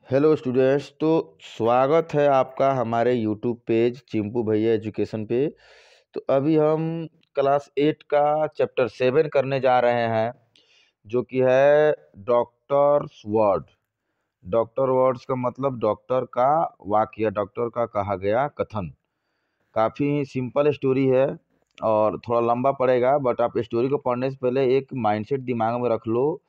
Hello students. तो स्वागत है आपका हमारे यूट्यूब पेज चिंपू भैया एजुकेशन पे। तो अभी हम क्लास 8 का चैप्टर 7 करने जा रहे हैं, जो कि है डॉक्टर्स वर्ड। डॉक्टर वर्ड्स का मतलब डॉक्टर का वाक्य, डॉक्टर का कहा गया कथन। काफ़ी सिंपल स्टोरी है और थोड़ा लंबा पड़ेगा, बट आप स्टोरी को पढ़ने से पहले एक माइंडसेट दिमाग में रख लो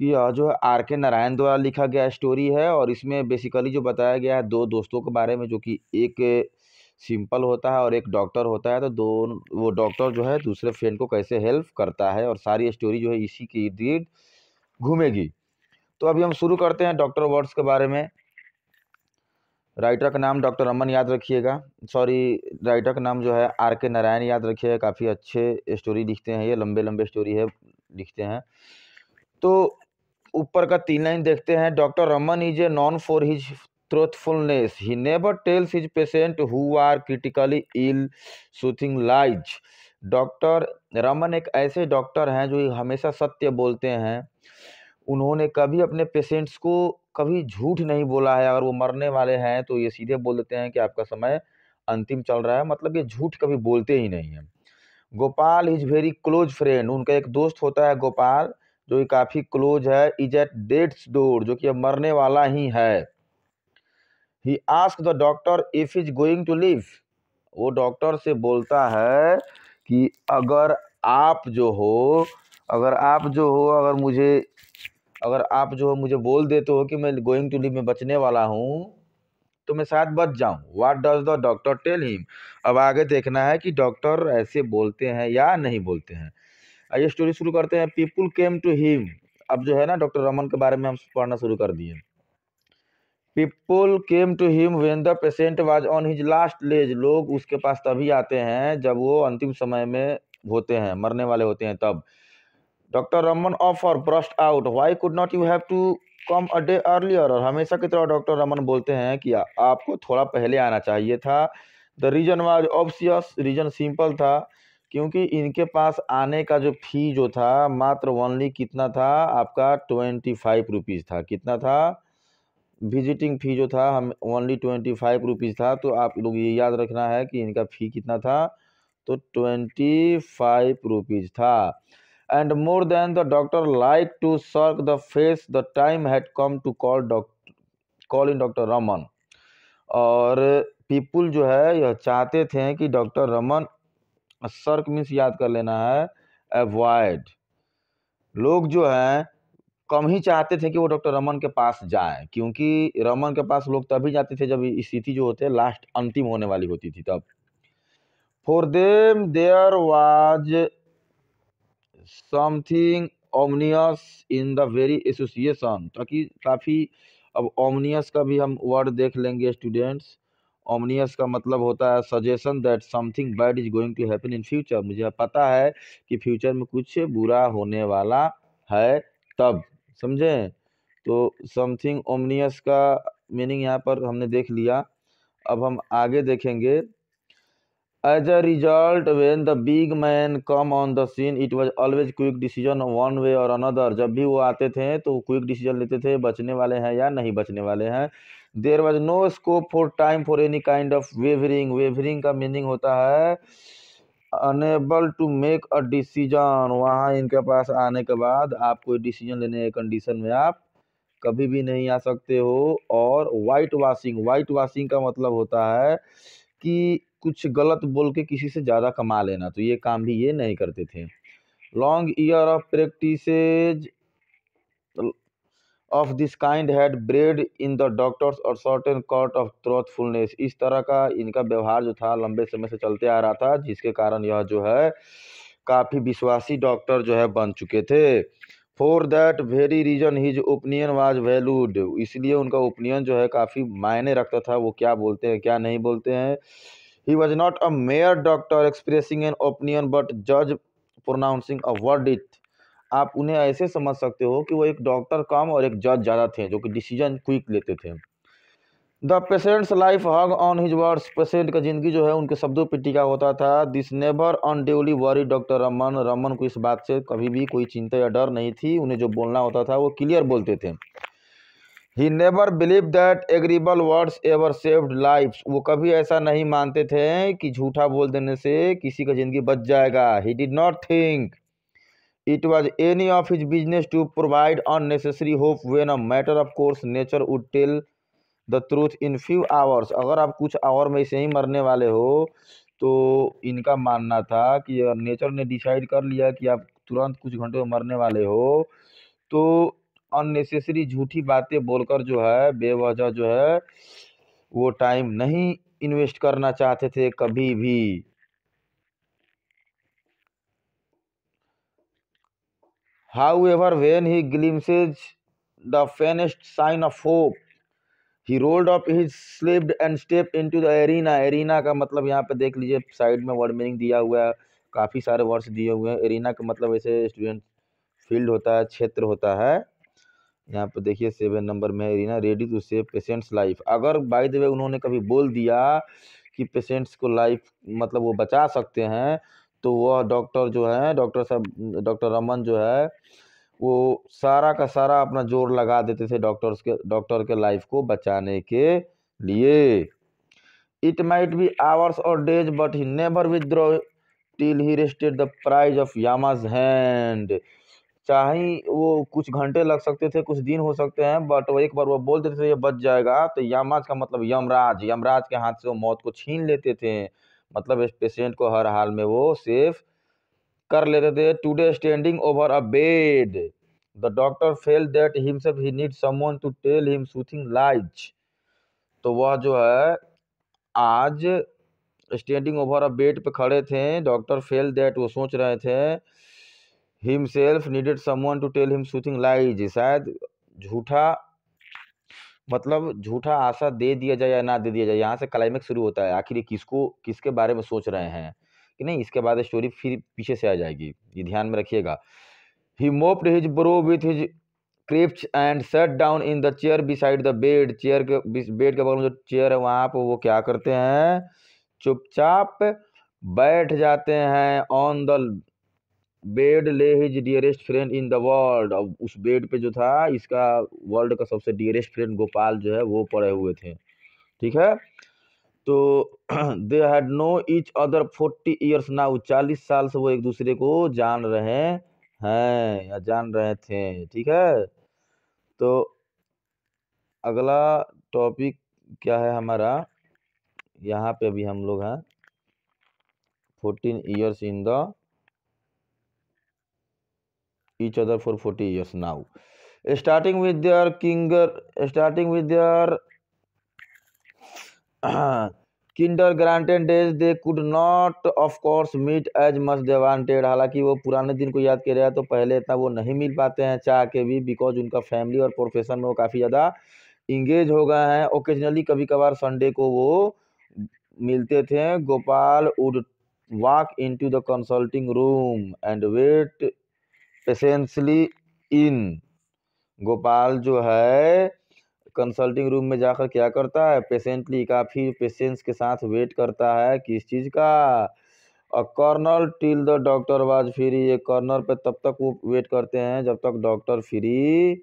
कि जो है आर के नारायण द्वारा लिखा गया स्टोरी है। और इसमें बेसिकली जो बताया गया है दो दोस्तों के बारे में, जो कि एक सिंपल होता है और एक डॉक्टर होता है। तो दो वो डॉक्टर जो है दूसरे फ्रेंड को कैसे हेल्प करता है, और सारी स्टोरी जो है इसी के इर्द गिर्द घूमेगी। तो अभी हम शुरू करते हैं डॉक्टर वर्ड्स के बारे में। राइटर का नाम डॉक्टर रमन याद रखिएगा, सॉरी, राइटर का नाम जो है आर के नारायण याद रखिएगा। काफ़ी अच्छे स्टोरी लिखते हैं, ये लंबे लंबे स्टोरी है लिखते हैं। तो ऊपर का 3 लाइन देखते हैं। Doctor Raman is a non for his truthfulness. He never tells his patient who are critically ill soothing lies. Doctor Raman एक ऐसे डॉक्टर हैं जो हमेशा सत्य बोलते हैं। उन्होंने कभी अपने पेशेंट्स को कभी झूठ नहीं बोला है। अगर वो मरने वाले हैं तो ये सीधे बोल देते हैं कि आपका समय अंतिम चल रहा है, मतलब ये झूठ कभी बोलते ही नहीं है। Gopal is very close friend, उनका एक दोस्त होता है गोपाल, जो कि काफ़ी क्लोज है। इज एट डेथ्स डोर, जो कि अब मरने वाला ही है। He ask the doctor if is going to live, वो डॉक्टर से बोलता है कि अगर आप जो हो मुझे बोल देते हो कि मैं गोइंग टू लिव में बचने वाला हूँ, तो मैं शायद बच जाऊं। What does the doctor tell him, अब आगे देखना है कि डॉक्टर ऐसे बोलते हैं या नहीं बोलते हैं। आइए स्टोरी शुरू करते हैं। पीपुल केम टू हिम, अब जो है ना डॉक्टर रमन के बारे में हम पढ़ना शुरू कर दिए। People came to him when the patient was on his last legs, लोग उसके पास तभी आते हैं जब वो अंतिम समय में होते हैं, मरने वाले होते हैं तब। डॉक्टर रमन ऑफर burst out, why could not you have to come a day earlier, और हमेशा की तरह डॉक्टर रमन बोलते हैं कि आपको थोड़ा पहले आना चाहिए था। The reason was obvious, reason simple था, क्योंकि इनके पास आने का जो फी जो था मात्र ओनली कितना था आपका 25 रुपीज़ था। कितना था? विजिटिंग फ़ी जो था हम ओनली 25 रुपीज़ था। तो आप लोग ये याद रखना है कि इनका फ़ी कितना था, तो 25 रुपीज़ था। And more than the doctor like to shirk the face, the time had come to call in doctor Raman. और पीपुल जो है यह चाहते थे कि डॉक्टर रमन, सर्क मीन्स याद कर लेना है, अवॉइड, लोग जो हैं कम ही चाहते थे कि वो डॉक्टर रमन के पास जाएं, क्योंकि रमन के पास लोग तभी जाते थे जब स्थिति जो होते लास्ट अंतिम होने वाली होती थी तब। For them there was something ominous in the very association, ताकि काफ़ी, अब ओमनियस का भी हम वर्ड देख लेंगे स्टूडेंट्स। ओमनियस का मतलब होता है suggestion that something bad is going to happen in future, मुझे पता है कि फ्यूचर में कुछ बुरा होने वाला है तब, समझें। तो समथिंग ओमनियस का मीनिंग यहाँ पर हमने देख लिया। अब हम आगे देखेंगे। As a result when the big man come on the scene it was always quick decision one way और अनदर, जब भी वो आते थे तो क्विक डिसीजन लेते थे, बचने वाले हैं या नहीं बचने वाले हैं। There was no scope for time for any kind of wavering, wavering का मीनिंग होता है unable to make a decision, वहाँ इनके पास आने के बाद आप कोई डिसीजन लेने के कंडीशन में आप कभी भी नहीं आ सकते हो। और वाइट वाशिंग, वाइट वाशिंग का मतलब होता है कि कुछ गलत बोल के किसी से ज़्यादा कमा लेना, तो ये काम भी ये नहीं करते थे। Long year of practices of this kind had bread in the doctors और सर्टेन कॉट ऑफ ट्रूथफुलनेस, इस तरह का इनका व्यवहार जो था लंबे समय से चलते आ रहा था, जिसके कारण यह जो है काफ़ी विश्वासी डॉक्टर जो है बन चुके थे। For that very reason his opinion was valued, इसलिए उनका ओपिनियन जो है काफ़ी मायने रखता था, वो क्या बोलते हैं क्या नहीं बोलते हैं। He was not a mayor doctor expressing an opinion but जज प्रोनाउंसिंग अ वर्डिक्ट, आप उन्हें ऐसे समझ सकते हो कि वो एक डॉक्टर कम और एक जज ज़्यादा थे, जो कि डिसीजन क्विक लेते थे। The patients life hug on his words, patient का जिंदगी जो है उनके शब्दों पर टिका होता था। This never unduly worry doctor Raman, Raman को इस बात से कभी भी कोई चिंता या डर नहीं थी, उन्हें जो बोलना होता था वो क्लियर बोलते थे। He never believe that agreeable words ever saved lifes, वो कभी ऐसा नहीं मानते थे कि झूठा बोल देने से किसी का जिंदगी बच जाएगा। He did not think it was any of his business to provide unnecessary hope when a matter of course nature would tell the truth in few hours। अगर आप कुछ आवर में से ही मरने वाले हो तो इनका मानना था कि नेचर ने डिसाइड कर लिया कि आप तुरंत कुछ घंटों में मरने वाले हो, तो अननेसेसरी झूठी बातें बोलकर जो है बेवजह जो है वो टाइम नहीं इन्वेस्ट करना चाहते थे कभी भी। However, when he glimpses the faintest sign of hope, he rolled up his sleeve and stepped into the arena। Arena का मतलब यहाँ पे देख लीजिए साइड में वर्ड मीनिंग दिया हुआ है, काफ़ी सारे वर्ड्स दिए हुए हैं। एरिना का मतलब ऐसे स्टूडेंट फील्ड होता है, क्षेत्र होता है। यहाँ पे देखिए 7 नंबर में arena, ready to save patients life. अगर बाय द वे उन्होंने कभी बोल दिया कि पेशेंट्स को लाइफ मतलब वो बचा सकते हैं, तो वह डॉक्टर जो है, डॉक्टर साहब, डॉक्टर रमन जो है, वो सारा का सारा अपना जोर लगा देते थे डॉक्टर के लाइफ को बचाने के लिए। It might be hours or days but he never withdraw till he rested the prize of Yama's hand. चाहे वो कुछ घंटे लग सकते थे, कुछ दिन हो सकते हैं, बट वो एक बार वो बोल देते थे ये बच जाएगा, तो यामाज का मतलब यमराज, यमराज के हाथ से वो मौत को छीन लेते थे। मतलब इस पेशेंट को हर हाल में वो सेफ कर लेते थे। Today standing over a bed the doctor felt that himself he need someone to tell him soothing lies. तो वह जो है आज स्टैंडिंग ओवर अ बेड पे खड़े थे, डॉक्टर फेल दैट वो सोच रहे थे himself needed someone to tell him soothing lies, शायद झूठा मतलब झूठा आशा दे दिया जाए या ना दे दिया जाए। यहाँ से क्लाइमेक्स शुरू होता है, आखिर ये किसको किसके बारे में सोच रहे हैं कि नहीं, इसके बाद स्टोरी फिर पीछे से आ जाएगी, ये ध्यान में रखिएगा। He mopped his brow with his crips and set down in the chair beside the bed. Chair के बेड के बगल में जो चेयर है वहाँ पर वो क्या करते हैं, चुपचाप बैठ जाते हैं। ऑन द बेड ले his dearest friend in the world. अब उस बेड पे जो था इसका वर्ल्ड का सबसे डियरेस्ट फ्रेंड गोपाल जो है वो पड़े हुए थे, ठीक है। तो they had know each other 40 years now, 40 साल से वो एक दूसरे को जान रहे हैं या जान रहे थे, ठीक है। तो अगला टॉपिक क्या है हमारा, यहाँ पे अभी हम लोग हैं 14 years in the each other for 40 years now, starting with their kindergarten days। they could not of course meet as much they wanted। हालांकि वो पुराने दिन को याद कर रहा है तो पहले इतना वो नहीं मिल पाते हैं चाह के भी, बिकॉज उनका फैमिली और प्रोफेशन में वो काफ़ी ज़्यादा इंगेज हो गए हैं। ओकेजनली कभी कभार संडे को वो मिलते थे। Gopal would walk into the consulting room and wait patiently in. Gopal जो है कंसल्टिंग रूम में जाकर क्या करता है, पेशेंटली काफ़ी पेशेंस के साथ वेट करता है, किस चीज़ का, a corner till the doctor was free. एक कॉर्नर पे तब तक वो वेट करते हैं जब तक डॉक्टर फ्री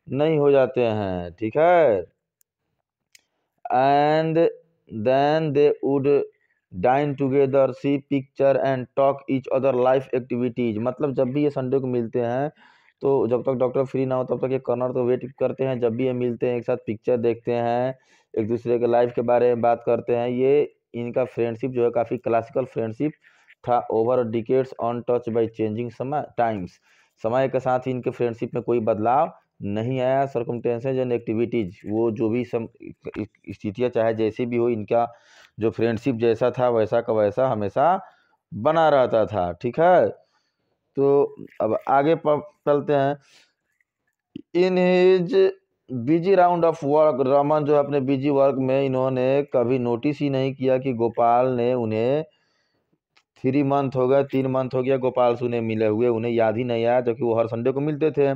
नहीं हो जाते हैं, ठीक है। And then they would dine together, see picture and talk each other life activities. मतलब जब भी ये संडे को मिलते हैं तो जब तक डॉक्टर फ्री ना हो तब तक ये कॉर्नर तो वेट करते हैं, जब भी ये मिलते हैं एक साथ पिक्चर देखते हैं, एक दूसरे के लाइफ के बारे में बात करते हैं। ये इनका फ्रेंडशिप जो है काफ़ी क्लासिकल फ्रेंडशिप था। Over decades on touch by changing समय टाइम्स, समय के साथ ही इनके फ्रेंडशिप में कोई बदलाव नहीं आया। सर्कमटेंसेज एंड एक्टिविटीज, वो जो भी स्थितियाँ चाहे जैसी भी हो, इनका जो फ्रेंडशिप जैसा था वैसा का वैसा हमेशा बना रहता था, ठीक है। तो अब आगे चलते हैं। In his busy round of work, Raman जो अपने बिजी वर्क में इन्होंने कभी नोटिस ही नहीं किया कि गोपाल ने उन्हें 3 मंथ हो गए, 3 मंथ हो गया गोपाल से उन्हें मिले हुए, उन्हें याद ही नहीं आया, क्योंकि वो हर संडे को मिलते थे।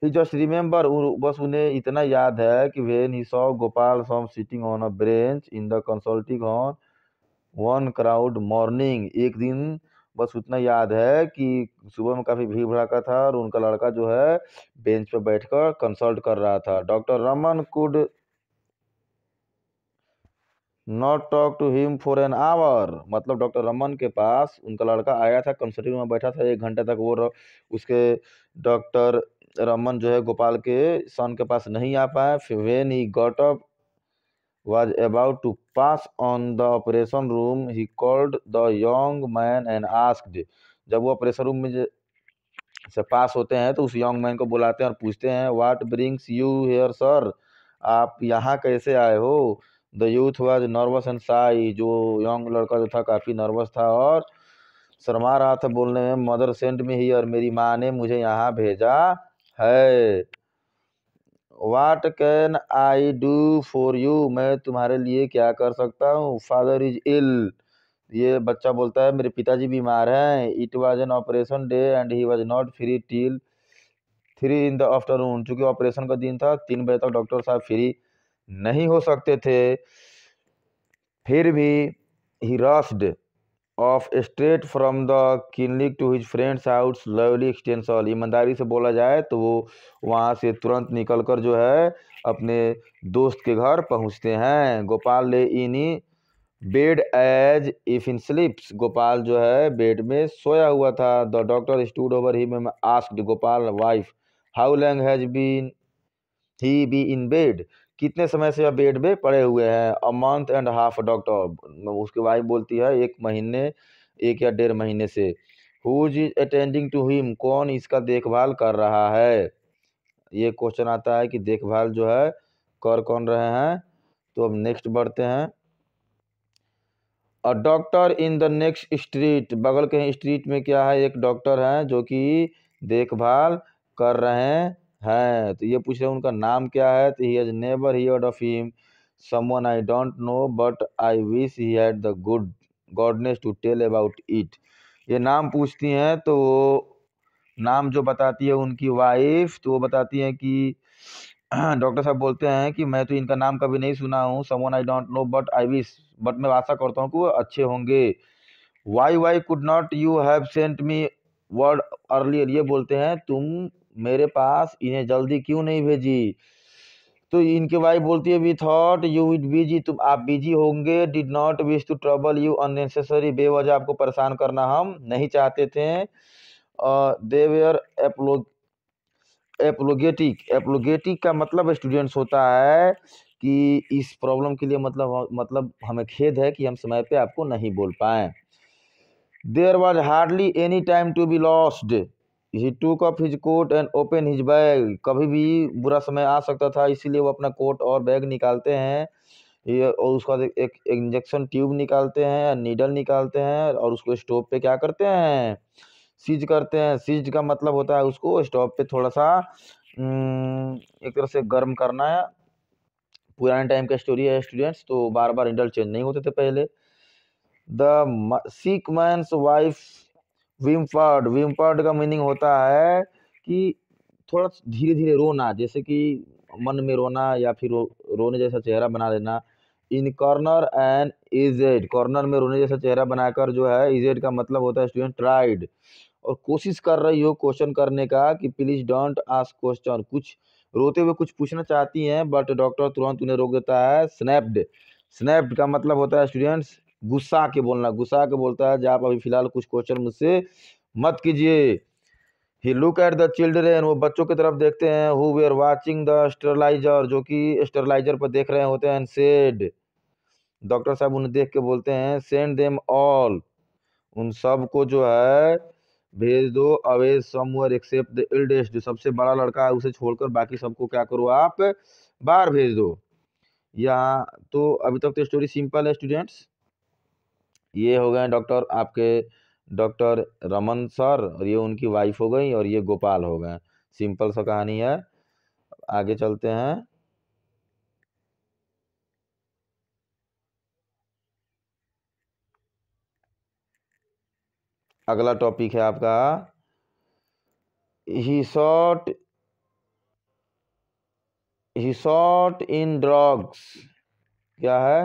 ही जस्ट रिमेंबर, बस उन्हें इतना याद है कि when he saw Gopal some sitting on a bench in the consulting hall one crowd morning. एक दिन बस उतना याद है कि सुबह में काफ़ी भीड़ भड़ाका था और उनका लड़का जो है बेंच पे बैठकर कंसल्ट कर रहा था। Doctor Raman could not talk to him for an hour, मतलब डॉक्टर रमन के पास उनका लड़का आया था, कंसल्टिंग में बैठा था 1 घंटे तक। उसके डॉक्टर रमन जो है गोपाल के सन के पास नहीं आ पाए। फिर when he got up was about to pass on the operation room, he called the young man and asked, जब वो ऑपरेशन रूम में से पास होते हैं तो उस यंग मैन को बुलाते हैं और पूछते हैं, what brings you here sir, आप यहाँ कैसे आए हो। The youth was nervous and शाई, जो यंग लड़का जो था काफ़ी नर्वस था और शर्मा रहा था बोलने में। मदर सेंट मी हियर, मेरी माँ ने मुझे यहाँ भेजा है। What can I do for you, मैं तुम्हारे लिए क्या कर सकता हूँ। फादर इज इल, ये बच्चा बोलता है मेरे पिताजी बीमार हैं। It was an operation day and he was not free till 3 in the afternoon, चूँकि ऑपरेशन का दिन था 3 बजे तक डॉक्टर साहब फ्री नहीं हो सकते थे। फिर भी he rushed off straight from the clinic to his friend's house lovely extension, ईमानदारी से बोला जाए तो वो वहाँ से तुरंत निकलकर जो है अपने दोस्त के घर पहुँचते हैं। Gopal lay in bed as if in slips, Gopal जो है बेड में सोया हुआ था। The doctor stood over him asked Gopal wife how long has been he be in bed, कितने समय से आप बेड में पड़े हुए हैं। A month and half, doctor उसकी वाइफ बोलती है 1 महीने, 1 या 1.5 महीने से। Who is attending to him, कौन इसका देखभाल कर रहा है। ये क्वेश्चन आता है कि देखभाल जो है कर कौन रहे हैं। तो अब नेक्स्ट बढ़ते हैं। A doctor in the next street, बगल के स्ट्रीट में क्या है, एक डॉक्टर हैं जो कि देखभाल कर रहे हैं। तो ये पूछ रहे हैं उनका नाम क्या है। तो he has never heard of him, someone I don't know but I wish he had the good goodness to tell about it. ये नाम पूछती हैं तो वो नाम जो बताती है उनकी वाइफ, तो वो बताती हैं कि डॉक्टर साहब बोलते हैं कि मैं तो इनका नाम कभी नहीं सुना हूँ। Someone I don't know but I wish, but मैं आशा करता हूँ कि वो अच्छे होंगे। Y could not you have sent me word earlier, ये बोलते हैं तुम मेरे पास इन्हें जल्दी क्यों नहीं भेजी। तो इनके वाइफ बोलती है we thought you would busy, तुम आप बिजी होंगे। Did not wish to trouble you unnecessary, बेवजह आपको परेशान करना हम नहीं चाहते थे। दे वेयर एपोलोगेटिक, एपोलोगेटिक का मतलब स्टूडेंट्स होता है कि इस प्रॉब्लम के लिए मतलब हमें खेद है कि हम समय पे आपको नहीं बोल पाए। There was hardly any time to be lost, he took up his coat and open his bag, कभी भी बुरा समय आ सकता था इसीलिए वो अपना कोट और बैग निकालते हैं। ये और उसका एक इंजेक्शन ट्यूब निकालते हैं, नीडल निकालते हैं और उसको स्टोव पे क्या करते हैं, सीज करते हैं। सीज का मतलब होता है उसको स्टोव पे थोड़ा सा एक तरह से गर्म करना है। पुराने टाइम का स्टोरी है स्टूडेंट्स, तो बार बार इंडल चेंज नहीं होते थे पहले। द सिक मैन्स वाइफ विम्पर्ड, विम्पर्ड का मीनिंग होता है कि थोड़ा धीरे धीरे रोना, जैसे कि मन में रोना या फिर रोने जैसा चेहरा बना लेना। इन कॉर्नर एंड इजेड, कॉर्नर में रोने जैसा चेहरा बनाकर जो है, इजेड का मतलब होता है स्टूडेंट ट्राइड, और कोशिश कर रही हो क्वेश्चन करने का कि प्लीज डोंट आस्क क्वेश्चन, कुछ रोते हुए कुछ पूछना चाहती हैं बट डॉक्टर तुरंत उन्हें रोक देता है। स्नैप्ड, स्नैप्ड का मतलब होता है स्टूडेंट्स गुस्सा के बोलना, गुस्सा के बोलता है जब आप अभी फिलहाल कुछ क्वेश्चन मुझसे मत कीजिए। He look at the children, वो बच्चों की तरफ देखते हैं। Who were watching the sterilizer, जो कि स्टरलाइजर पर देख रहे होते हैं। सेड, डॉक्टर साहब उन्हें देख के बोलते हैं सेंड देम ऑल, उन सब को जो है भेज दो। Away somewhere except the eldest, जो सबसे बड़ा लड़का है उसे छोड़कर बाकी सबको क्या करो आप बाहर भेज दो। यहाँ तो अभी तक तो स्टोरी सिंपल है स्टूडेंट्स। ये हो गए डॉक्टर आपके डॉक्टर रमन सर, और ये उनकी वाइफ हो गई, और ये गोपाल हो गए। सिंपल सा कहानी है। आगे चलते हैं। अगला टॉपिक है आपका he sought, he sought in drugs, क्या है,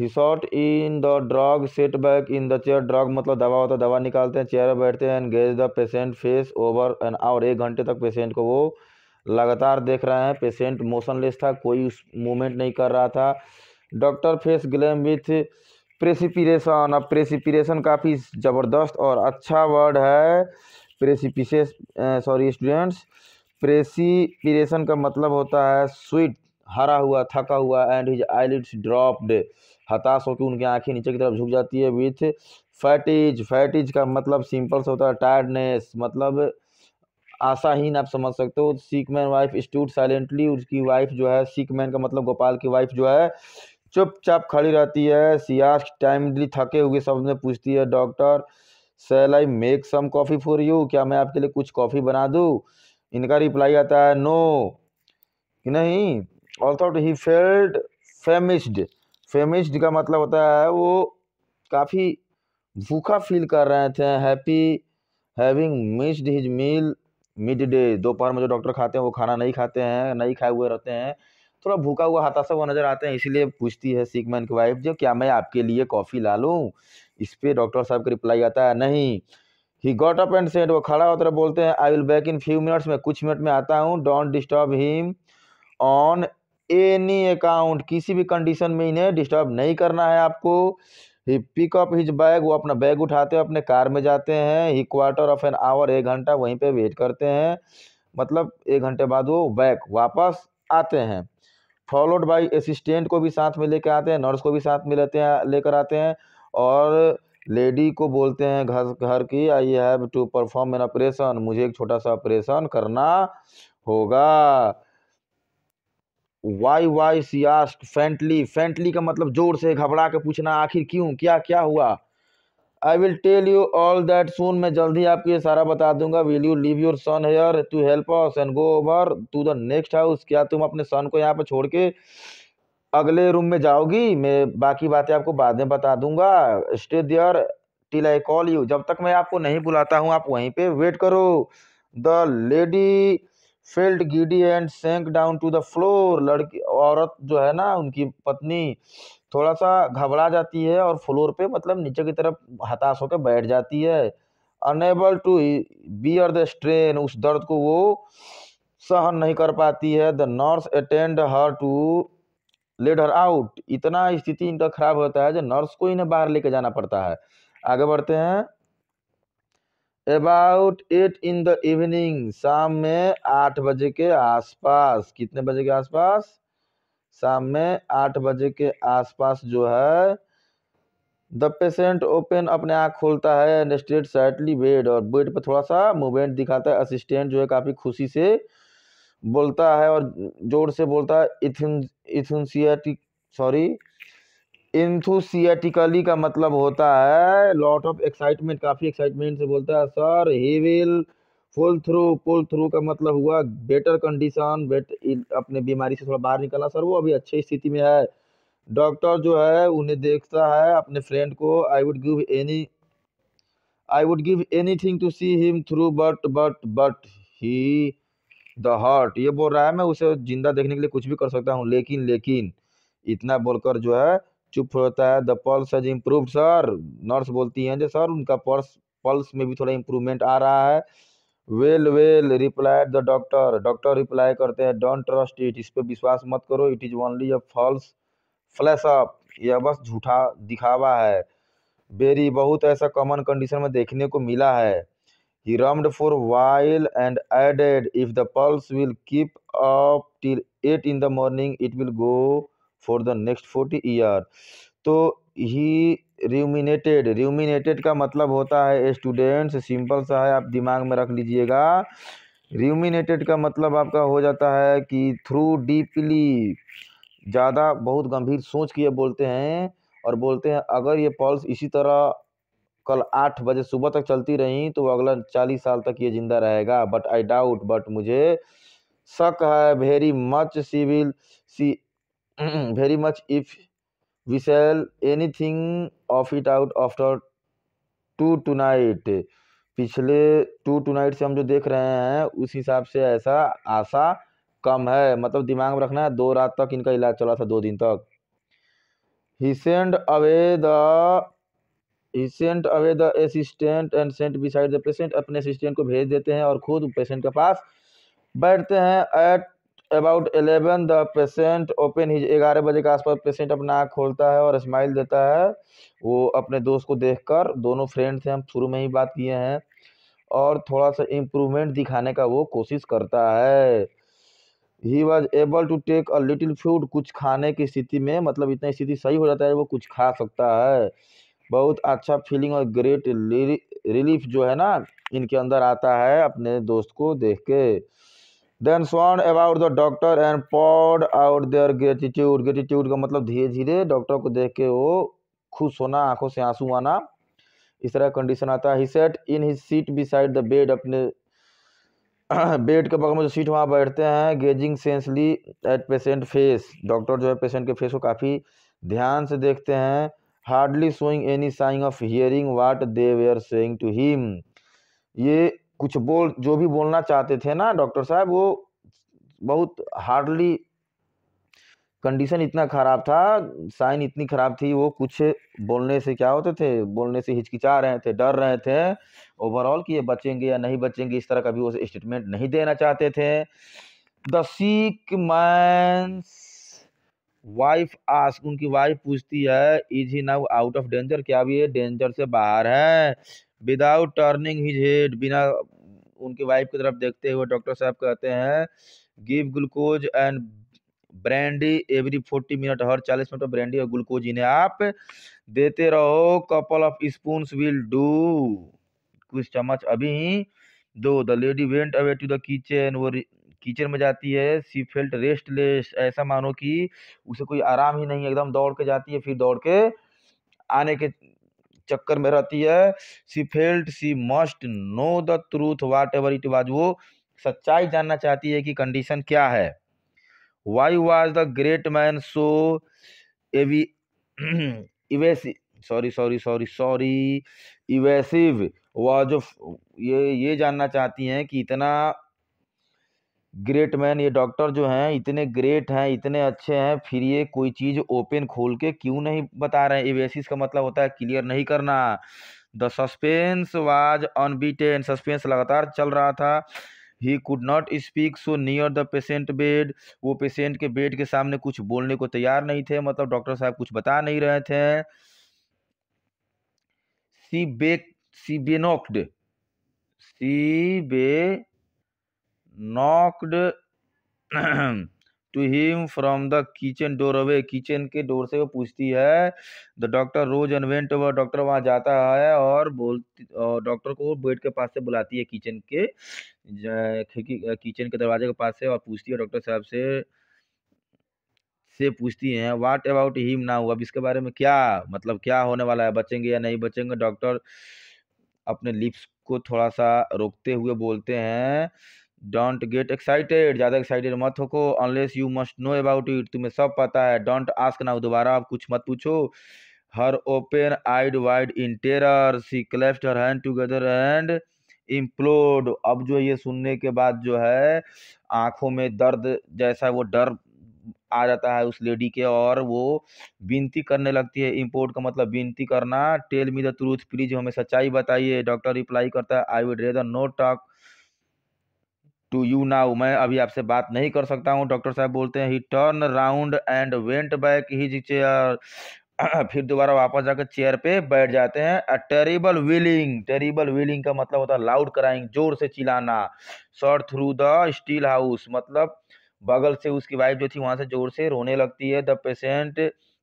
he shot in the drug set back in the chair. Drug मतलब दवा होता है, दवा निकालते हैं, चेयर पर बैठते हैं, engage the patient face over an hour. 1 घंटे तक पेशेंट को वो लगातार देख रहे हैं। पेशेंट मोशनलेस था, कोई उस मूवमेंट नहीं कर रहा था। Doctor face gleam with perspiration. अब प्रेसिपिरेशन काफ़ी ज़बरदस्त और अच्छा वर्ड है। प्रेसिपिसेस सॉरी स्टूडेंट्स, प्रेसिपिरेशन का मतलब होता है स्वीट, हरा हुआ, थका हुआ। एंड हिज आईलिड्स ड्रॉप्ड, हताश होकर उनकी आंखें नीचे की तरफ झुक जाती है। विथ फैटिज, फैटिज का मतलब सिंपल से होता है टायर्डनेस, मतलब आशाहीन, आप समझ सकते हो। सिक मैन वाइफ स्टूड साइलेंटली, उसकी वाइफ जो है, सिक मैन का मतलब गोपाल की वाइफ जो है चुपचाप खड़ी रहती है। सियास टाइमली, थके हुए शब्द में पूछती है, doctor shall I make some coffee for you, क्या मैं आपके लिए कुछ कॉफ़ी बना दूँ? इनका रिप्लाई आता है नो, कि नहीं। Also he felt फेमिस्ड। फेमिस्ड का मतलब होता है वो काफ़ी भूखा फील कर रहे थे। Happy having missed his meal midday, दोपहर में जो डॉक्टर खाते हैं वो खाना नहीं खाते हैं, नहीं खाए हुए रहते हैं, थोड़ा भूखा हुआ हताशा हुआ नजर आते हैं। इसीलिए पूछती है सिक मैन की वाइफ जो, क्या मैं आपके लिए कॉफ़ी ला लूँ? इस पे डॉक्टर साहब का रिप्लाई आता है नहीं। He got up and said, वो खड़ा होकर बोलते हैं, I will back in few minutes, मैं कुछ मिनट में आता हूँ। Don't disturb him on any account, किसी भी कंडीशन में इन्हें डिस्टर्ब नहीं करना है आपको। ही पिक अप हिज बैग, वो अपना बैग उठाते हैं, अपने कार में जाते हैं। ही क्वार्टर ऑफ एन आवर, 1 घंटा वहीं पे वेट करते हैं, मतलब 1 घंटे बाद वो बैक वापस आते हैं। फॉलोड बाई असिस्टेंट को भी साथ में लेकर आते हैं, नर्स को भी साथ में लेकर आते हैं, और लेडी को बोलते हैं घर घर की, I have to perform an operation, मुझे एक छोटा सा ऑपरेशन करना होगा। Why she asked faintly, faintly का मतलब जोर से, घबरा के पूछना, आखिर क्यों, क्या क्या हुआ। I will tell you all that soon, मैं जल्द ही आपको ये सारा बता दूंगा। Will you leave your son here to help us and go over to the next house, क्या तुम अपने सन को यहाँ पे छोड़ के अगले रूम में जाओगी? मैं बाकी बातें आपको बाद में बता दूंगा। Stay there till I call you, जब तक मैं आपको नहीं बुलाता हूँ आप वहीं पे वेट करो। The lady felt giddy and sank down to the floor, लड़की औरत जो है ना, उनकी पत्नी थोड़ा सा घबरा जाती है और फ्लोर पे मतलब नीचे की तरफ हताश होकर बैठ जाती है। Unable to bear the strain, उस दर्द को वो सहन नहीं कर पाती है। The nurse attend her to led her out, इतना स्थिति इनका खराब होता है जो नर्स को इन्हें बाहर लेके जाना पड़ता है। आगे बढ़ते हैं। अबाउट 8 इन द इवनिंग, शाम में 8 बजे के आसपास, कितने बजे के आसपास? शाम में 8 बजे के आसपास जो है, द पेशेंट ओपन, अपने आँख खोलता है, एंड स्ट्रेट साइडली बेड, और बेड पर थोड़ा सा मूवमेंट दिखाता है। असिस्टेंट जो है काफ़ी खुशी से बोलता है और जोर से बोलता है, इथुनसियाटिक सॉरी इंथुसियाटिकली का मतलब होता है लॉट ऑफ एक्साइटमेंट, काफ़ी एक्साइटमेंट से बोलता है। Sir he will pull through, pull through का मतलब हुआ बेटर कंडीशन, अपने बीमारी से थोड़ा बाहर निकला, सर वो अभी अच्छी स्थिति में है। डॉक्टर जो है उन्हें देखता है अपने फ्रेंड को, I would give anything to see him through but he the heart, ये बोल रहा है मैं उसे जिंदा देखने के लिए कुछ भी कर सकता हूँ, लेकिन इतना बोलकर जो है चुप होता है। The pulse has improved sir, nurse बोलती हैं जो सर उनका पल्स पल्स में भी थोड़ा इम्प्रूवमेंट आ रहा है। Well well replied the doctor, doctor reply करते हैं, डोंट ट्रस्ट इट, इस पे विश्वास मत करो, it is only a false flash up, यह बस झूठा दिखावा है। बेरी, बहुत ऐसा कॉमन कंडीशन में देखने को मिला है। He rummed for a while and added, if the pulse will keep up till 8 in the morning, it will go for the next 40 years. तो he ruminated का मतलब होता है स्टूडेंट्स, सिंपल सा है, आप दिमाग में रख लीजिएगा। ruminated का मतलब आपका हो जाता है कि थ्रू डीपली, ज़्यादा बहुत गंभीर सोच के ये बोलते हैं, और बोलते हैं अगर ये पल्स इसी तरह कल 8 बजे सुबह तक चलती रही तो अगला 40 साल तक ये जिंदा रहेगा। बट आई डाउट, बट मुझे शक है। Very much civil see very much if we sell anything of it out after 2 tonight, पिछले 2 टुनाइट से हम जो देख रहे हैं उस हिसाब से ऐसा आशा कम है, मतलब दिमाग में रखना है 2 रात तक इनका इलाज चला था, 2 दिन तक। He sent away the assistant and sent beside the patient, अपने असिस्टेंट को भेज देते हैं और खुद पेशेंट के पास बैठते हैं। At about 11 the patient open his, 11 बजे के आसपास पेशेंट अपना आँख खोलता है और स्माइल देता है, वो अपने दोस्त को देखकर। दोनों फ्रेंड थे, हम शुरू में ही बात किए हैं, और थोड़ा सा इम्प्रूवमेंट दिखाने का वो कोशिश करता है। He was able to take a little food, कुछ खाने की स्थिति में, मतलब इतना स्थिति सही हो जाता है वो कुछ खा सकता है। बहुत अच्छा फीलिंग और ग्रेट रिलीफ जो है ना इनके अंदर आता है अपने दोस्त को देख के। Then swoon about the doctor and poured out their gratitude, gratitude का मतलब धीरे धीरे डॉक्टर को देख के वो खुश होना, आंखों से आंसू आना, इस तरह कंडीशन आता है। He set in his seat beside the bed, अपने बेड के बगल में जो सीट वहाँ बैठते हैं। Gazing tensely at patient face, doctor जो है पेशेंट के फेस को काफ़ी ध्यान से देखते हैं। Hardly showing any sign of hearing what they were saying to him, ये कुछ जो भी बोलना चाहते थे ना डॉक्टर साहब, वो बहुत हार्डली, कंडीशन इतना खराब था, साइन इतनी खराब थी, वो कुछ बोलने से क्या होते थे, बोलने से हिचकिचा रहे थे, डर रहे थे ओवरऑल कि ये बचेंगे या नहीं बचेंगे, इस तरह का भी वो स्टेटमेंट नहीं देना चाहते थे। The sick man's wife ask, उनकी वाइफ पूछती है, is he now out of danger, क्या भी ये डेंजर से बाहर है। विदाउट टर्निंग हिज हेड, बिना उनकी वाइफ की तरफ देखते हुए डॉक्टर साहब कहते हैं, give glucose and brandy every 40 minute, हर 40 मिनट में ब्रांडी और ग्लूकोज इन्हें आप देते रहो। Couple of spoons will do, कुछ चम्मच अभी दो। The lady went away to the kitchen, वो किचन में जाती है। सी फेल्ट रेस्टलेस, ऐसा मानो कि उसे कोई आराम ही नहीं, एकदम दौड़ के जाती है, फिर दौड़ के आने के चक्कर में रहती है। She felt she must know the truth whatever it was, वो सच्चाई जानना चाहती है कि कंडीशन क्या है। Why was the great man so एवी इवेसिव, सॉरी इवेसिव, वह जो ये जानना चाहती हैं कि इतना ग्रेट मैन, ये डॉक्टर जो हैं इतने ग्रेट हैं, इतने अच्छे हैं, फिर ये कोई चीज ओपन खोल के क्यों नहीं बता रहे हैं। इवेसिस का मतलब होता है क्लियर नहीं करना। द सस्पेंस वाज अनबीटेन, सस्पेंस लगातार चल रहा था। ही could not speak so near the patient bed, वो पेशेंट के बेड के सामने कुछ बोलने को तैयार नहीं थे, मतलब डॉक्टर साहब कुछ बता नहीं रहे थे। She be she beckoned she beckoned to him from the kitchen door away, kitchen के डोर से वो पूछती है। The doctor rose and went over, doctor वहाँ जाता है और डॉक्टर को बेड के पास से बुलाती है, किचन के खिड़की, किचन के दरवाजे के पास से, और पूछती है डॉक्टर साहब से पूछती हैं, व्हाट अबाउट हिम नाउ, अब इसके बारे में क्या, मतलब क्या होने वाला है, बचेंगे या नहीं बचेंगे। डॉक्टर अपने लिप्स को थोड़ा सा रोकते हुए बोलते हैं, डोंट गेट एक्साइटेड, ज़्यादा एक्साइटेड मत हो, unless you must know about it, तुम्हें सब पता है। डोंट आस्क नाउ, दोबारा आप कुछ मत पूछो। Her open eyed wide in terror, she cleft her hand together and implode, अब जो ये सुनने के बाद जो है आंखों में दर्द जैसा वो डर आ जाता है उस लेडी के, और वो विनती करने लगती है। इम्पोर्ट का मतलब विनती करना। Tell me the truth please, हमें सच्चाई बताइए। डॉक्टर रिप्लाई करता है, I would rather not talk to you now, मैं अभी आपसे बात नहीं कर सकता हूँ। डॉक्टर साहब बोलते हैं, ही turn round and went back his chair, फिर दोबारा वापस जाकर चेयर पे बैठ जाते हैं। A terrible wheeling, terrible wheeling का मतलब होता है लाउड क्राइंग, जोर से चिल्लाना। Shot through the steel house, मतलब बगल से उसकी वाइफ जो थी वहां से जोर से रोने लगती है। The patient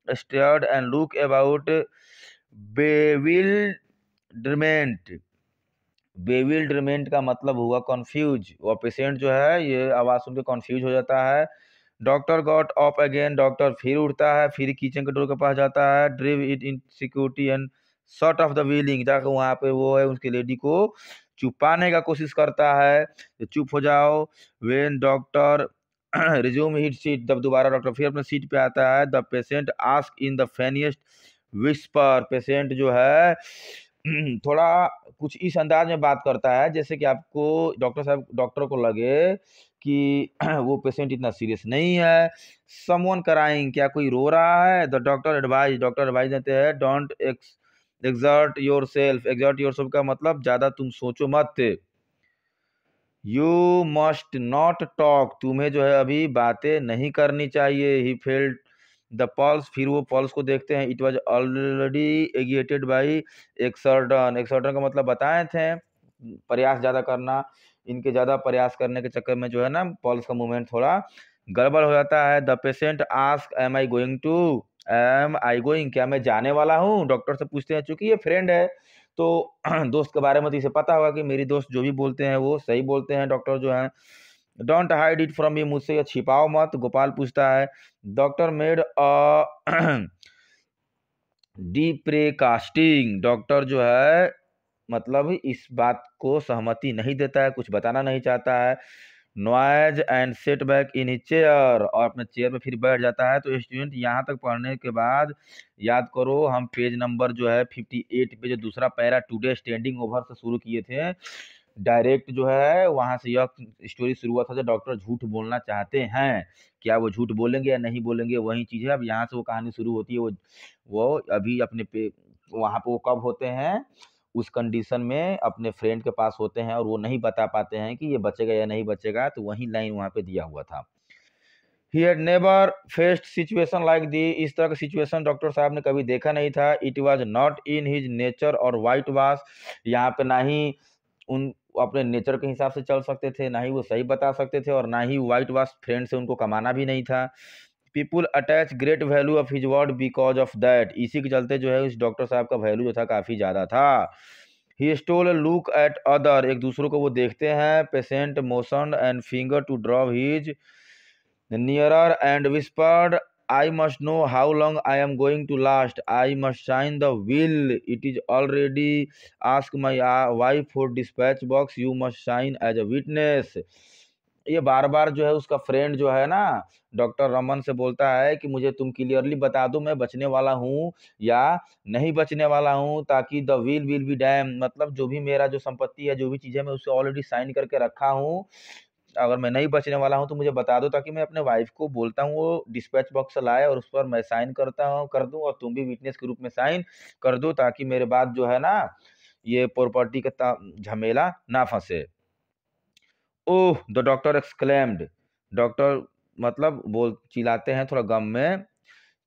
stared and look about bewilderment, bewilderment का मतलब हुआ कंफ्यूज, वह पेशेंट जो है ये आवाज सुन के कंफ्यूज हो जाता है। Doctor got up again, doctor फिर उठता है, फिर किचन के डोर के पास जाता है। Drive it in security and shot off the wheeling, जाकर वहाँ पे वो है उसकी लेडी को चुपाने का कोशिश करता है, तो चुप हो जाओ। When doctor resume hit seat, जब दोबारा डॉक्टर फिर अपने सीट पे आता है। The patient ask in the faintest whisper, patient जो है थोड़ा कुछ इस अंदाज में बात करता है जैसे कि आपको डॉक्टर को लगे कि वो पेशेंट इतना सीरियस नहीं है। समवन कराइंग, क्या कोई रो रहा है? द डॉक्टर एडवाइज देते हैं, डोंट एक्सर्ट योरसेल्फ का मतलब ज्यादा तुम सोचो मत। यू मस्ट नॉट टॉक, तुम्हें जो है अभी बातें नहीं करनी चाहिए। ही फेल्ट द पल्स, फिर वो पल्स को देखते हैं। इट वॉज ऑलरेडी एगिएटेड बाई एक्सर्टन का मतलब बताए थे, प्रयास ज़्यादा करना। इनके ज़्यादा प्रयास करने के चक्कर में जो है ना पल्स का मूवमेंट थोड़ा गड़बड़ हो जाता है। The patient ask, am I going, क्या मैं जाने वाला हूँ? डॉक्टर से पूछते हैं, चूंकि ये फ्रेंड है तो दोस्त के बारे में तो इसे पता होगा कि मेरी दोस्त जो भी बोलते हैं वो सही बोलते हैं। डॉक्टर जो है, don't hide it from me, मुझसे ये छिपाओ मत। गोपाल पूछता है, डॉक्टर मेड अ डीप्रेकास्टिंग, डॉक्टर जो है मतलब इस बात को सहमति नहीं देता है, कुछ बताना नहीं चाहता है। Noise and set back in his chair, और अपने चेयर पे फिर बैठ जाता है। तो स्टूडेंट यहाँ तक पढ़ने के बाद याद करो, हम पेज नंबर जो है 58 पे जो दूसरा पैरा टुडे स्टैंडिंग ओवर से शुरू किए थे, डायरेक्ट जो है वहां से यह स्टोरी शुरू हुआ था जो डॉक्टर झूठ बोलना चाहते हैं। क्या वो झूठ बोलेंगे या नहीं बोलेंगे, वही चीज है। अब यहाँ से वो कहानी शुरू होती है। वो अभी अपने पे वहां पे वो कब होते हैं, उस कंडीशन में अपने फ्रेंड के पास होते हैं और वो नहीं बता पाते हैं कि ये बचेगा या नहीं बचेगा। तो वही लाइन वहां पे दिया हुआ था, he had never faced situation like the, इस तरह का सिचुएशन डॉक्टर साहब ने कभी देखा नहीं था। It was not in his nature और वाइट वाश, यहाँ पे ना ही उन अपने नेचर के हिसाब से चल सकते थे, ना ही वो सही बता सकते थे, और ना ही वाइट वाश फ्रेंड से उनको कमाना भी नहीं था। People attach great value of his word because of that, इसी के चलते जो है इस डॉक्टर साहब का वैल्यू जो था काफी ज्यादा था। He stole look at other, एक दूसरों को वो देखते हैं। Patient motion and finger to draw his nearer and whispered, I must know how long I am going to last. I must sign the will. It is already asked my wife for dispatch box. You must sign as a witness. ये बार बार जो है उसका friend जो है ना doctor Raman से बोलता है कि मुझे तुम क्लियरली बता दो मैं बचने वाला हूँ या नहीं बचने वाला हूँ, ताकि द विल बी डैम, मतलब जो भी मेरा जो संपत्ति है, जो भी चीजें मैं उसे ऑलरेडी साइन करके रखा हूँ, अगर मैं नहीं बचने वाला हूं तो मुझे बता दो, ताकि मैं अपने वाइफ को बोलता हूँ वो डिस्पैच बॉक्स लाए और उस पर मैं साइन कर दूं, और तुम भी विटनेस के रूप में साइन कर दो, ताकि मेरे बाद जो है ना ये प्रॉपर्टी का झमेला ना फंसे। ओह द डॉक्टर एक्सक्लेम्ड, डॉक्टर मतलब बोल चिल्लाते हैं थोड़ा गम में,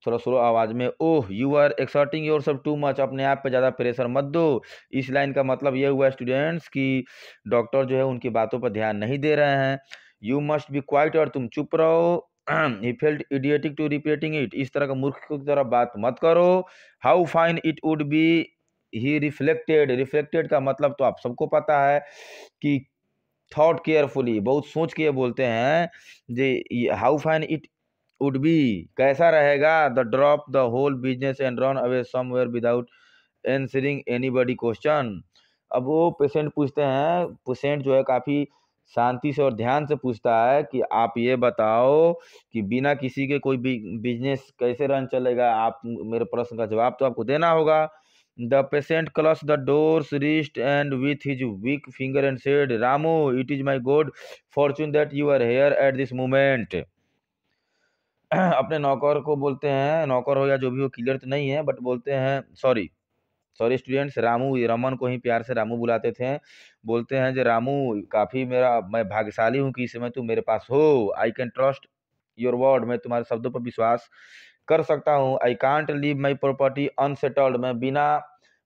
थोड़ा स्लो आवाज में, oh you are exerting yourself too much, अपने आप पे ज्यादा प्रेशर मत दो। इस लाइन का मतलब ये हुआ स्टूडेंट्स कि डॉक्टर जो है उनकी बातों पर ध्यान नहीं दे रहे हैं। यू मस्ट बी क्वाइट, और तुम चुप रहो। He felt idiotic to repeating it, इस तरह का मूर्ख की तरह बात मत करो। How fine it would be, he reflected, reflected का मतलब तो आप सबको पता है कि थॉट केयरफुली, बहुत सोच के बोलते हैं जे, how fine it would be, कैसा रहेगा, the drop the whole business and run away somewhere without answering anybody question. अब वो पेशेंट पूछते हैं, पेशेंट जो है काफी शांति से और ध्यान से पूछता है कि आप ये बताओ कि बिना किसी के कोई बिजनेस कैसे रन चलेगा, आप मेरे प्रश्न का जवाब तो आपको देना होगा। The patient clutch the door's wrist and with his weak finger and said, Ramu it is my good fortune that you are here at this moment. अपने नौकर को बोलते हैं, नौकर हो या जो भी हो क्लियर तो नहीं है, बट बोलते हैं sorry sorry students, Ramu, Raman को ही प्यार से रामू बुलाते थे। बोलते हैं जो रामू काफी मैं भाग्यशाली हूँ कि इस समय तुम मेरे पास हो। I can trust your word, मैं तुम्हारे शब्दों पर विश्वास कर सकता हूँ। I can't leave my property unsettled,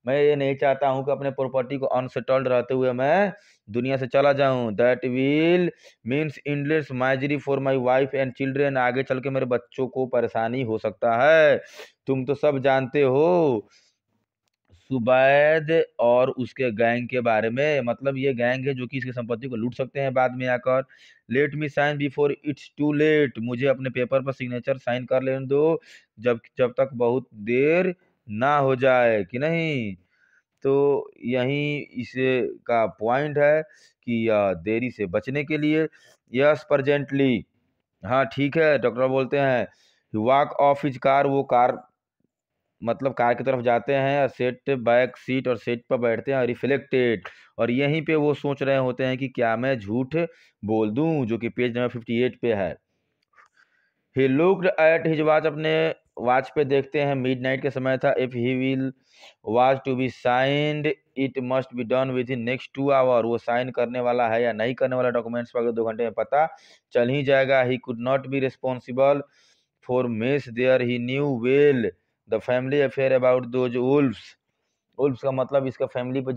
मैं ये नहीं चाहता हूँ कि अपने प्रॉपर्टी को अनसेटल्ड रहते हुए मैं दुनिया से चला जाऊं। That will means endless misery for my wife and children, आगे चल के मेरे बच्चों को परेशानी हो सकता है। तुम तो सब जानते हो सुबैद और उसके गैंग के बारे में, मतलब ये गैंग है जो कि इसकी संपत्ति को लूट सकते हैं बाद में आकर। Let me sign before it's too late, मुझे अपने पेपर पर सिग्नेचर साइन कर लेने दो जब जब तक बहुत देर ना हो जाए, कि नहीं। तो यही इसे का पॉइंट है कि देरी से बचने के लिए। यस प्रजेंटली, हाँ ठीक है, डॉक्टर बोलते हैं। वॉक ऑफ हिज कार, वो कार मतलब कार की तरफ जाते हैं और सेट बैक सीट और सीट पर बैठते हैं, रिफ्लेक्टेड, और यहीं पे वो सोच रहे होते हैं कि क्या मैं झूठ बोल दूं, जो कि पेज नंबर 58 पे है। He looked at his watch, अपने वॉच पे देखते हैं, मिडनाइट के समय था। If he will was to be signed it must be done within next 2 hour, वो साइन करने वाला है या नहीं करने वाला डॉक्यूमेंट्स पर अगले 2 घंटे में पता चल ही जाएगा। He could not be responsible for miss there, he knew well the family affair about those wolves. Wolves का मतलब इसका फैमिली पर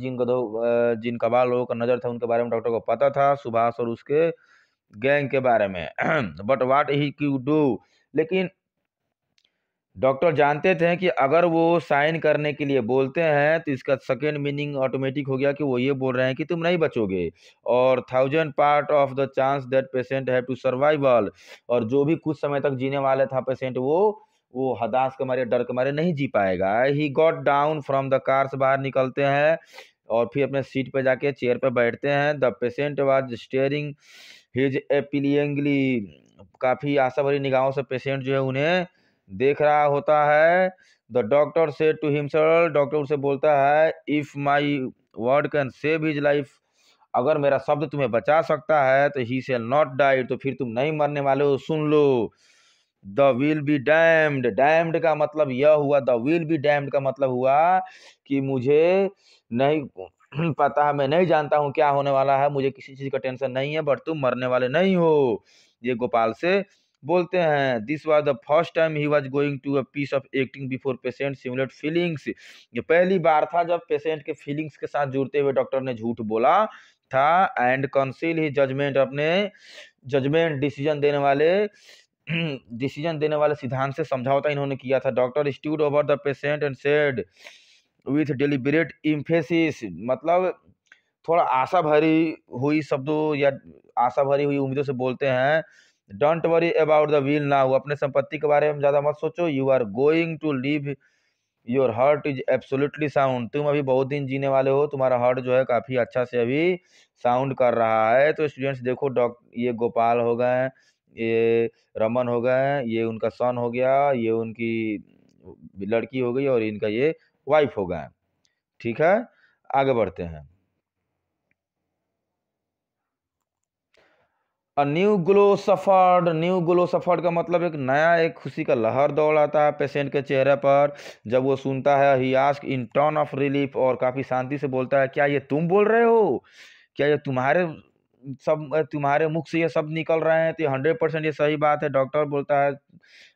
जिन कबाल लोगों का नजर था उनके बारे में डॉक्टर को पता था, सुभाष और उसके गैंग के बारे में। But what he could do, लेकिन डॉक्टर जानते थे कि अगर वो साइन करने के लिए बोलते हैं तो इसका सेकेंड मीनिंग ऑटोमेटिक हो गया कि वो ये बोल रहे हैं कि तुम नहीं बचोगे, और 1000 part of the chance that patient have to survival, और जो भी कुछ समय तक जीने वाले था पेशेंट, वो हताश के मारे, डर के मारे नहीं जी पाएगा। He got down from the car, से बाहर निकलते हैं और फिर अपने सीट पे जाके चेयर पे बैठते हैं। The patient was staring his appealingly, काफी आशा भरी निगाहों से पेशेंट जो है उन्हें देख रहा होता है। The doctor said to himself, doctor उसे बोलता है, if my word can save his life, अगर मेरा शब्द तुम्हें बचा सकता है तो ही शैल नॉट डाई, तो फिर तुम नहीं मरने वाले हो, सुन लो। The will be damned, damned का मतलब यह हुआ, द विल बी डैम्ड का मतलब हुआ कि मुझे नहीं पता, मैं नहीं जानता हूं क्या होने वाला है, मुझे किसी चीज का टेंशन नहीं है, बट तुम मरने वाले नहीं हो, ये गोपाल से बोलते हैं। This was the first time he was going to a piece of acting before patient simulate feelings, ये पहली बार था जब पेशेंट के फीलिंग्स के साथ जुड़ते हुए डॉक्टर ने झूठ बोला था। एंड कंसील ही जजमेंट, अपने जजमेंट डिसीजन देने वाले सिद्धांत से समझौता इन्होंने किया था। Doctor stood over the patient and said with deliberate emphasis, मतलब थोड़ा आशा भरी हुई शब्दों या आशा भरी हुई उम्मीदों से बोलते हैं, don't worry about the will now, अपने संपत्ति के बारे में ज्यादा मत सोचो, you are going to live, your heart is absolutely sound, तुम अभी बहुत दिन जीने वाले हो, तुम्हारा हार्ट जो है काफी अच्छा से अभी साउंड कर रहा है। तो स्टूडेंट्स देखो, ये गोपाल हो गए, ये रमन हो गए, ये उनका सन हो गया, ये उनकी लड़की हो गई, और इनका ये वाइफ हो गए। ठीक है, आगे बढ़ते हैं। न्यू ग्लो सफर्ड का मतलब एक नया, एक खुशी का लहर दौड़ आता है पेशेंट के चेहरे पर जब वो सुनता है। He ask in turn of relief, और काफी शांति से बोलता है, क्या ये तुम बोल रहे हो, क्या ये तुम्हारे मुख से ये सब निकल रहे हैं, तो 100% ये सही बात है। डॉक्टर बोलता है,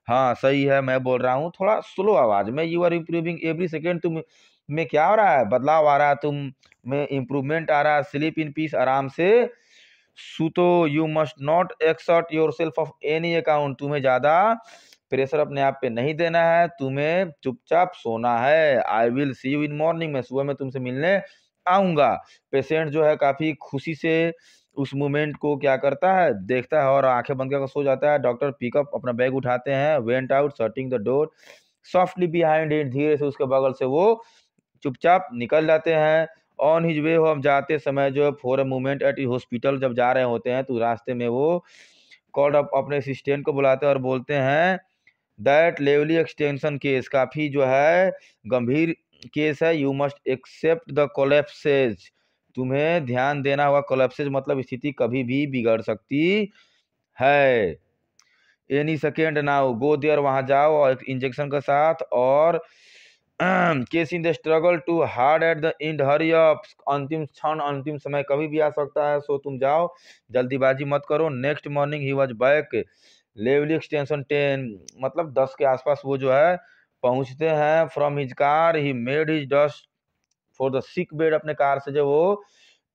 हाँ सही है, मैं बोल रहा हूँ थोड़ा स्लो आवाज में, you are improving every second, तुम में क्या हो रहा है, बदलाव आ रहा है, तुम में इम्प्रूवमेंट आ रहा है। स्लीप इन पीस, आराम से सूतो। You must not exert yourself of any account, तुम्हें ज्यादा प्रेशर अपने आप पे नहीं देना है, तुम्हें चुपचाप सोना है। I will see you in morning, मैं सुबह में तुमसे मिलने आऊंगा। पेशेंट जो है काफी खुशी से उस मोमेंट को क्या करता है, देखता है और आंखें बंद करके सो जाता है। डॉक्टर पिकअप, अपना बैग उठाते हैं, went out shutting the door softly behind it, धीरे से उसके बगल से वो चुपचाप निकल जाते हैं। ऑन हिज वे, हम जाते समय जो है for a moment at hospital, जब जा रहे होते हैं तो रास्ते में वो कॉल्ड अप, अपने असिस्टेंट को बुलाते हैं और बोलते हैं, दैट लेवली एक्सटेंशन केस, काफी जो है गंभीर केस है, यू मस्ट एक्सेप्ट द कोलैप्सेज, तुम्हें ध्यान देना होगा। कोलैप्सेज मतलब स्थिति कभी भी बिगड़ सकती है। Any second now go there, वहां जाओ और इंजेक्शन के साथ, और case in the struggle too hard at the end, hurry up, अंतिम क्षण, अंतिम समय कभी भी आ सकता है, सो तुम जाओ, जल्दीबाजी मत करो। Next morning he was back, levelly extension 10, मतलब 10 के आसपास वो जो है पहुंचते हैं। From his car he made his dust for the sick bed, अपने कार से जो वो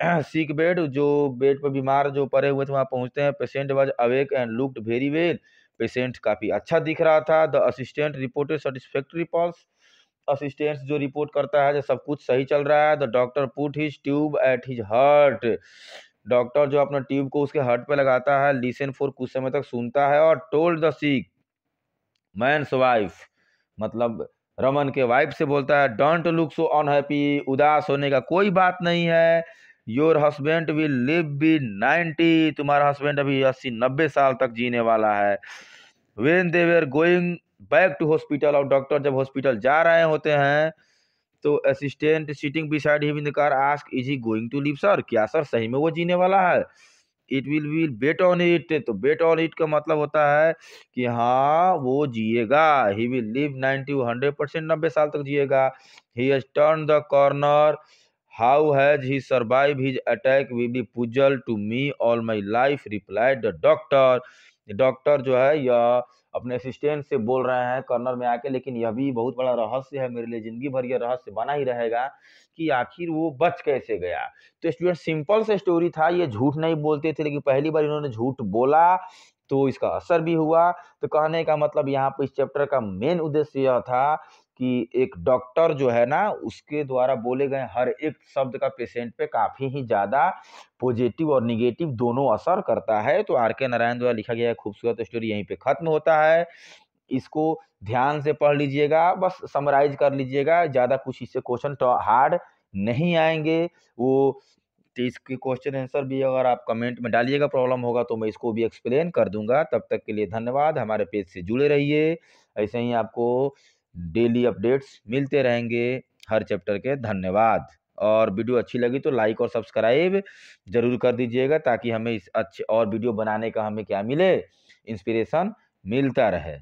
सिक बेड, जो बेड पर बीमार जो पड़े हुए थे वहां पहुंचते हैं। Patient was awake and looked very well, patient काफी अच्छा दिख रहा था। The assistant reported satisfactory pulse, assistant जो रिपोर्ट करता है जो सब कुछ सही चल रहा है। The doctor put his tube at his heart, doctor जो अपना ट्यूब को उसके हार्ट पे लगाता है। लिसन फॉर, कुछ समय तक सुनता है। और told the sick man's wife, मतलब रमन के वाइफ से बोलता है, डोंट लुक सो अनहैप्पी, उदास होने का कोई बात नहीं है। Your husband will live be 90, तुम्हारा हस्बैंड अभी 80-90 साल तक जीने वाला है। When they were going back to hospital. और डॉक्टर जब हॉस्पिटल जा रहे होते हैं तो assistant sitting beside him in the car ask is he going to live sir, क्या सर सही में वो जीने वाला है? It will bet on it, तो बेट ऑन इट का मतलब होता है कि हाँ वो जिएगा। ही विल लिव 90-100%, 90 साल तक जिएगा। He has turn the corner, how has he survive his attack will be puzzle to me all my life, replied the doctor. Doctor जो है यह अपने असिस्टेंट से बोल रहे हैं कॉर्नर में आके, लेकिन यह भी बहुत बड़ा रहस्य है मेरे लिए, जिंदगी भर यह रहस्य बना ही रहेगा कि आखिर वो बच कैसे गया। तो स्टूडेंट सिंपल सा स्टोरी था, ये झूठ नहीं बोलते थे, लेकिन पहली बार इन्होंने झूठ बोला तो इसका असर भी हुआ। तो कहने का मतलब यहाँ पर इस चैप्टर का मेन उद्देश्य यह था कि एक डॉक्टर जो है ना, उसके द्वारा बोले गए हर एक शब्द का पेशेंट पे काफी ही ज्यादा पॉजिटिव और निगेटिव दोनों असर करता है। तो आर के नारायण द्वारा लिखा गया खूबसूरत स्टोरी यहीं पे खत्म होता है। इसको ध्यान से पढ़ लीजिएगा, बस समराइज कर लीजिएगा, ज़्यादा कुछ इससे क्वेश्चन तो हार्ड नहीं आएंगे वो। तो इसके क्वेश्चन आंसर भी अगर आप कमेंट में डालिएगा, प्रॉब्लम होगा तो मैं इसको भी एक्सप्लेन कर दूंगा। तब तक के लिए धन्यवाद, हमारे पेज से जुड़े रहिए, ऐसे ही आपको डेली अपडेट्स मिलते रहेंगे हर चैप्टर के। धन्यवाद। और वीडियो अच्छी लगी तो लाइक और सब्सक्राइब जरूर कर दीजिएगा, ताकि हमें इस अच्छे और वीडियो बनाने का हमें क्या मिले, इंस्पिरेशन मिलता रहे।